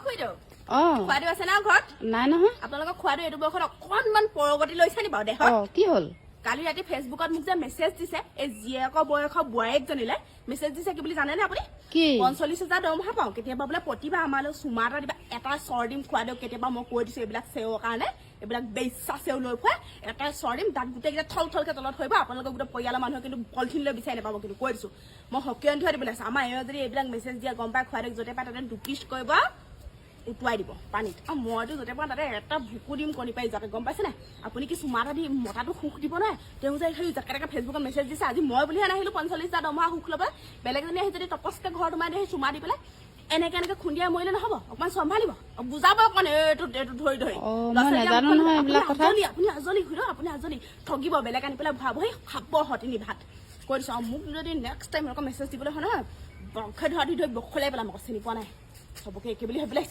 খুইদেউ খোৱাটো আছে না ঘৰত নাই নহয় আপোনালোকৰ খোৱাটো এইটো বয়সত অকণমান পৰগতি লৈছে নি বাৰু দেহত কি হ'ল কালি ৰাতি ফেচবুকত মোক যে মেছেজ দিছে এই জীয়েকৰ বয়সৰ বোৱাৰীকজনীলে মেছেজ দিছে কি বুলি জানেনে আপুনি কি 45,000 দৰমহা পাওঁ কেতিয়াবা বোলে প্ৰতিভা আমালৈ চুমা এটা দিবা এটা চৰ দিম খোৱা দিওঁ কেতিয়াবা মই কৈ দিছো এইবিলাক চেৱৰ কাৰণে এইবিলাক বেচা চেও লৈ ফুৰে এটা চৰ দিম তাত গোটেইকেইটা থল থলকে তলত থৰিব আপোনালোকৰ গোটেই পৰিয়ালৰ মানুহে কিন্তু পলিথিন লৈ বিচাৰি নাপাব কিন্তু কৈ দিছো মই সকিয়ন ধুৱাই দিবলৈ আছে আমাৰ এওঁ যদি এইবিলাক মেছেজ দিয়া গম পাই খোৱা দিয়ক য'তে পাই তাতে দুপিচ কৰিব উটুৱাই দিব পানীত আৰু মইতো য'তে পাওঁ তাতে এটা ভুকু দিম কণী পাৰি যাতে গম পাইছে নাই আপুনি কি চুমা এটা দি মতাটো সুখ দিব নাই তেওঁ যে সেই জাকে ফেচবুকত মেছেজ দিছে আজি মই বুলিহে নাহিলো 45,000 দৰমহা সুখ ল'বলৈ বেলেগজনী আহি যদি তপচকে ঘৰ সোমাই দিয়ে চুমা দি পেলাই এনেকে খুন্দিয়াই মৰিলে নহ'ব অকণমান চম্ভালিব বুজাব অকণ এইটো ধৰি ধৰি আপুনি আজলি ঘূৰি আপুনি আজলি ঠগিব বেলেগ আনি পেলাই ভৰাবহি খাব সতিনি ভাত কৈ দিছো আৰু মোক যদি নেক্সট টাইম এনেকুৱা মেছেজ দিবলৈ হয় নহয় বংশে ধৰা ধৰি বখলাই পেলাম আকৌ চিনি পোৱা নাই চবকে একে বুলি ভাবি পেলাই